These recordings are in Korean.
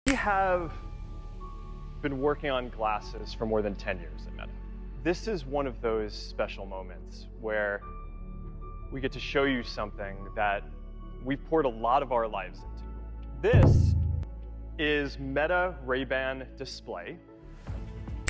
We have been working on glasses for more than 10 years at Meta. This is one of those special moments where we get to show you something that we've poured a lot of our lives into. This is Meta Ray-Ban Display.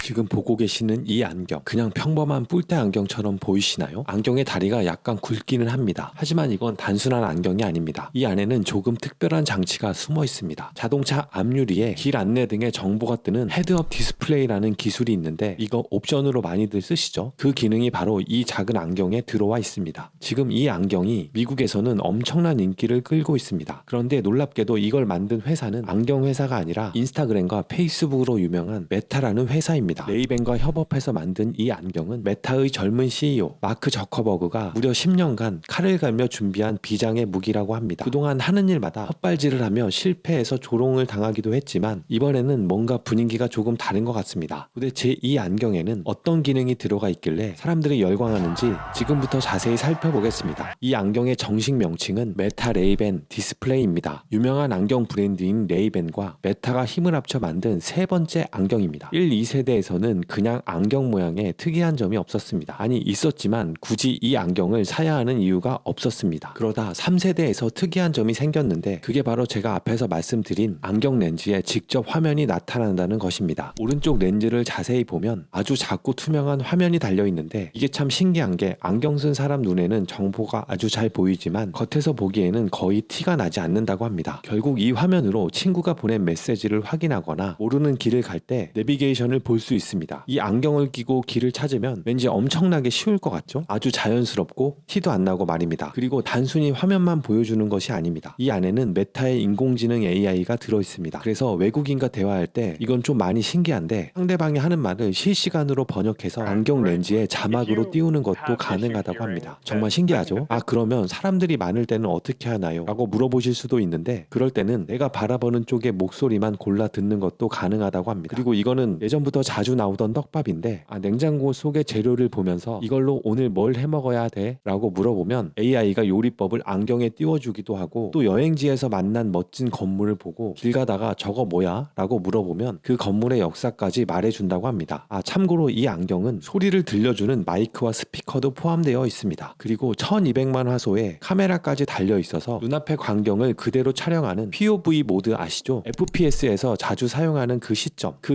지금 보고 계시는 이 안경, 그냥 평범한 뿔테 안경처럼 보이시나요? 안경의 다리가 약간 굵기는 합니다. 하지만 이건 단순한 안경이 아닙니다. 이 안에는 조금 특별한 장치가 숨어 있습니다. 자동차 앞유리에 길 안내 등의 정보가 뜨는 헤드업 디스플레이라는 기술이 있는데 이거 옵션으로 많이들 쓰시죠? 그 기능이 바로 이 작은 안경에 들어와 있습니다. 지금 이 안경이 미국에서는 엄청난 인기를 끌고 있습니다. 그런데 놀랍게도 이걸 만든 회사는 안경 회사가 아니라 인스타그램과 페이스북으로 유명한 메타라는 회사입니다. 레이벤과 협업해서 만든 이 안경은 메타의 젊은 CEO 마크 저커버그가 무려 10년간 칼을 갈며 준비한 비장의 무기라고 합니다. 그동안 하는 일마다 헛발질을 하며 실패해서 조롱을 당하기도 했지만 이번에는 뭔가 분위기가 조금 다른 것 같습니다. 도대체 이 안경에는 어떤 기능이 들어가 있길래 사람들이 열광하는지 지금부터 자세히 살펴보겠습니다. 이 안경의 정식 명칭은 메타 레이벤 디스플레이입니다. 유명한 안경 브랜드인 레이벤과 메타가 힘을 합쳐 만든 세 번째 안경입니다. 1, 2세대에서는 그냥 안경 모양에 특이한 점이 없었습니다. 아니 있었지만 굳이 이 안경을 사야 하는 이유가 없었습니다. 그러다 3세대에서 특이한 점이 생겼는데 그게 바로 제가 앞에서 말씀드린 안경 렌즈에 직접 화면이 나타난다는 것입니다. 오른쪽 렌즈를 자세히 보면 아주 작고 투명한 화면이 달려 있는데 이게 참 신기한 게 안경 쓴 사람 눈에는 정보가 아주 잘 보이지만 겉에서 보기에는 거의 티가 나지 않는다고 합니다. 결국 이 화면으로 친구가 보낸 메시지를 확인하거나 모르는 길을 갈 때 내비게이션을 볼 수 있습니다. 이 안경을 끼고 길을 찾으면 왠지 엄청나게 쉬울 것 같죠? 아주 자연스럽고 티도 안 나고 말입니다. 그리고 단순히 화면만 보여주는 것이 아닙니다. 이 안에는 메타의 인공지능 AI가 들어있습니다. 그래서 외국인과 대화할 때 이건 좀 많이 신기한데 상대방이 하는 말을 실시간으로 번역해서 안경 렌즈에 자막으로 띄우는 것도 가능하다고 합니다. 정말 신기하죠? 아 그러면 사람들이 많을 때는 어떻게 하나요? 라고 물어보실 수도 있는데 그럴 때는 내가 바라보는 쪽의 목소리만 골라 듣는 것도 가능하다고 합니다. 그리고 이거는 예전부터 자주 나오던 떡밥인데 냉장고 속의 재료를 보면서 이걸로 오늘 뭘 해먹어야 돼? 라고 물어보면 AI가 요리법을 안경에 띄워주기도 하고 또 여행지에서 만난 멋진 건물을 보고 길 가다가 저거 뭐야? 라고 물어보면 그 건물의 역사까지 말해준다고 합니다. 참고로 이 안경은 소리를 들려주는 마이크와 스피커도 포함되어 있습니다. 그리고 1200만 화소에 카메라까지 달려 있어서 눈앞의 광경을 그대로 촬영하는 POV 모드 아시죠? FPS에서 자주 사용하는 그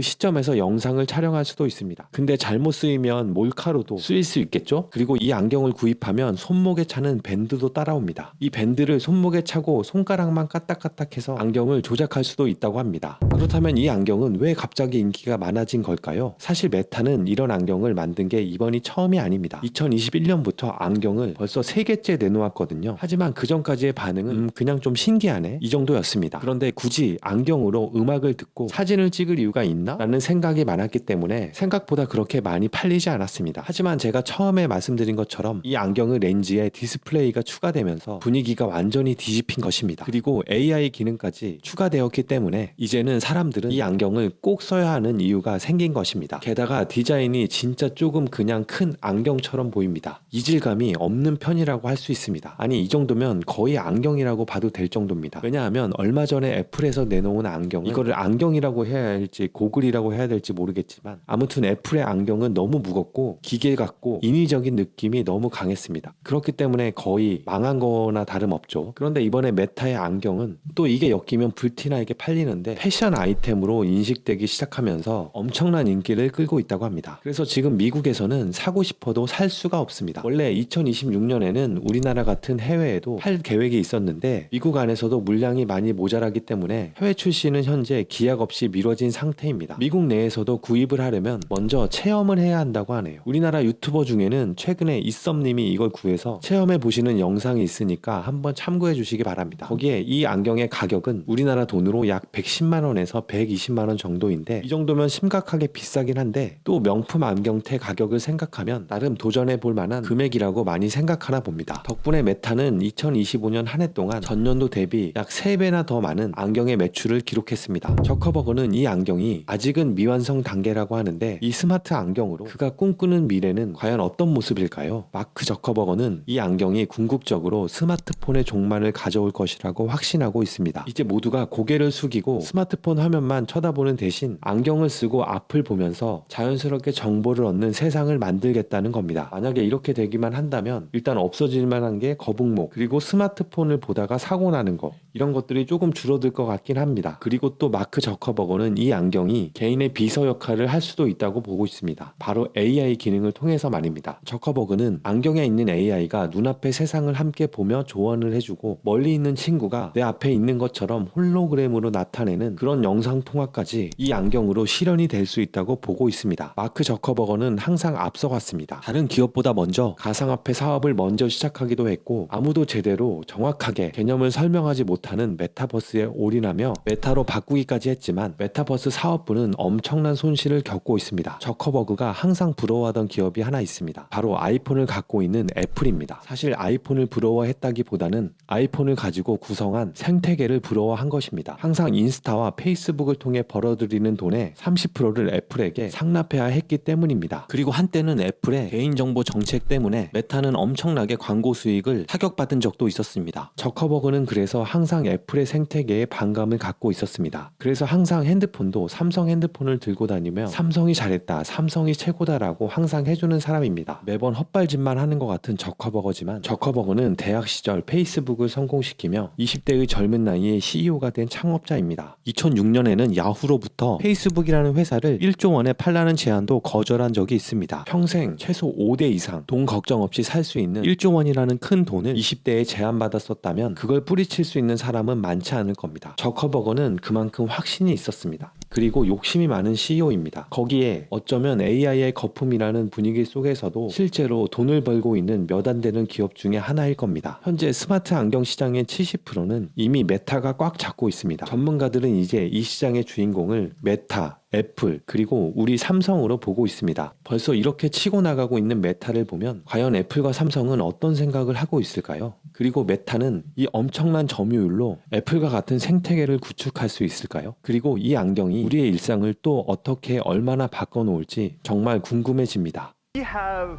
시점에서 영상을 촬영할 수도 있습니다. 근데 잘못 쓰이면 몰카로도 쓰일 수 있겠죠? 그리고 이 안경을 구입하면 손목에 차는 밴드도 따라옵니다. 이 밴드를 손목에 차고 손가락만 까딱까딱해서 안경을 조작할 수도 있다고 합니다. 그렇다면 이 안경은 왜 갑자기 인기가 많아진 걸까요? 사실 메타는 이런 안경을 만든 게 이번이 처음이 아닙니다. 2021년부터 안경을 벌써 3개째 내놓았거든요. 하지만 그 전까지의 반응은 그냥 좀 신기하네 이 정도였습니다. 그런데 굳이 안경으로 음악을 듣고 사진을 찍을 이유가 있나? 라는 생각이 많았기 때문에 생각보다 그렇게 많이 팔리지 않았습니다. 하지만 제가 처음에 말씀드린 것처럼 이 안경의 렌즈에 디스플레이가 추가되면서 분위기가 완전히 뒤집힌 것입니다. 그리고 AI 기능까지 추가되었기 때문에 이제는 사람들은 이 안경을 꼭 써야 하는 이유가 생긴 것입니다. 게다가 디자인이 진짜 조금 그냥 큰 안경처럼 보입니다. 이질감이 없는 편이라고 할 수 있습니다. 아니 이 정도면 거의 안경이라고 봐도 될 정도입니다. 왜냐하면 얼마 전에 애플에서 내놓은 안경은 이거를 안경이라고 해야 할지 고글이라고 해야 될지 모르겠지만 아무튼 애플의 안경은 너무 무겁고 기계 같고 인위적인 느낌이 너무 강했습니다. 그렇기 때문에 거의 망한 거나 다름없죠. 그런데 이번에 메타의 안경은 또 이게 엮이면 불티나게 팔리는데 패션 아이템으로 인식되기 시작하면서 엄청난 인기를 끌고 있다고 합니다. 그래서 지금 미국에서는 사고 싶어도 살 수가 없습니다. 원래 2026년에는 우리나라 같은 해외에도 팔 계획이 있었는데 미국 안에서도 물량이 많이 모자라기 때문에 해외 출시는 현재 기약 없이 미뤄진 상태입니다. 미국 내에서도 구입을 하려면 먼저 체험을 해야 한다고 하네요. 우리나라 유튜버 중에는 최근에 이썸님이 이걸 구해서 체험해 보시는 영상이 있으니까 한번 참고해 주시기 바랍니다. 거기에 이 안경의 가격은 우리나라 돈으로 약 110만원에서 120만원 정도인데 이 정도면 심각하게 비싸긴 한데 또 명품 안경테 가격을 생각하면 나름 도전해 볼 만한 금액이라고 많이 생각하나 봅니다. 덕분에 메타는 2025년 한 해 동안 전년도 대비 약 3배나 더 많은 안경의 매출을 기록했습니다. 저커버그는 이 안경이 아직은 미완성 단계 단계라고 하는데 이 스마트 안경으로 그가 꿈꾸는 미래는 과연 어떤 모습일까요? 마크 저커버거는 이 안경이 궁극적으로 스마트폰의 종말을 가져올 것이라고 확신하고 있습니다. 이제 모두가 고개를 숙이고 스마트폰 화면만 쳐다보는 대신 안경을 쓰고 앞을 보면서 자연스럽게 정보를 얻는 세상을 만들겠다는 겁니다. 만약에 이렇게 되기만 한다면 일단 없어질 만한 게 거북목, 그리고 스마트폰을 보다가 사고 나는 거, 이런 것들이 조금 줄어들 것 같긴 합니다. 그리고 또 마크 저커버거는 이 안경이 개인의 비서 역할을 할 수도 있다고 보고 있습니다. 바로 AI 기능을 통해서 말입니다. 저커버그는 안경에 있는 AI가 눈앞의 세상을 함께 보며 조언을 해주고 멀리 있는 친구가 내 앞에 있는 것처럼 홀로그램으로 나타내는 그런 영상 통화까지 이 안경으로 실현이 될 수 있다고 보고 있습니다. 마크 저커버거는 항상 앞서갔습니다. 다른 기업보다 먼저 가상화폐 사업을 먼저 시작하기도 했고 아무도 제대로 정확하게 개념을 설명하지 못하는 메타버스에 올인하며 메타로 바꾸기까지 했지만 메타버스 사업부는 엄청난 손실을 겪고 있습니다. 저커버그가 항상 부러워하던 기업이 하나 있습니다. 바로 아이폰을 갖고 있는 애플입니다. 사실 아이폰을 부러워했다기보다는 아이폰을 가지고 구성한 생태계를 부러워한 것입니다. 항상 인스타와 페이스북을 통해 벌어들이는 돈의 30%를 애플에게 상납해야 했기 때문입니다. 그리고 한때는 애플의 개인정보 정책 때문에 메타는 엄청나게 광고 수익을 타격받은 적도 있었습니다. 저커버그는 그래서 항상 애플의 생태계에 반감을 갖고 있었습니다. 그래서 항상 핸드폰도 삼성 핸드폰을 들고 다니며 삼성이 잘했다, 삼성이 최고다라고 항상 해주는 사람입니다. 매번 헛발질만 하는 것 같은 저커버거지만 저커버거는 대학 시절 페이스북을 성공시키며 20대의 젊은 나이에 CEO가 된 창업자입니다. 2006년에는 야후로부터 페이스북이라는 회사를 1조 원에 팔라는 제안도 거절한 적이 있습니다. 평생 최소 5대 이상 돈 걱정 없이 살 수 있는 1조 원이라는 큰 돈을 20대에 제안받았었다면 그걸 뿌리칠 수 있는 사람은 많지 않을 겁니다. 저커버거는 그만큼 확신이 있었습니다. 그리고 욕심이 많은 CEO입니다. 거기에 어쩌면 AI의 거품이라는 분위기 속에서도 실제로 돈을 벌고 있는 몇 안 되는 기업 중에 하나일 겁니다. 현재 스마트 안경 시장의 70%는 이미 메타가 꽉 잡고 있습니다. 전문가들은 이제 이 시장의 주인공을 메타, 애플, 그리고 우리 삼성으로 보고 있습니다. 벌써 이렇게 치고 나가고 있는 메타를 보면 과연 애플과 삼성은 어떤 생각을 하고 있을까요? 그리고 메타는 이 엄청난 점유율로 애플과 같은 생태계를 구축할 수 있을까요? 그리고 이 안경이 우리의 일상을 또 어떻게 얼마나 바꿔놓을지 정말 궁금해집니다. We have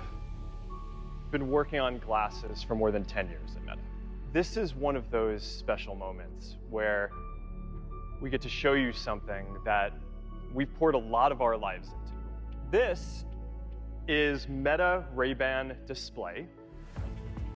been working on glasses for more than 10 years at Meta. This is one of those special moments where we get to show you something that we've poured a lot of our lives into. This is Meta Ray-Ban Display.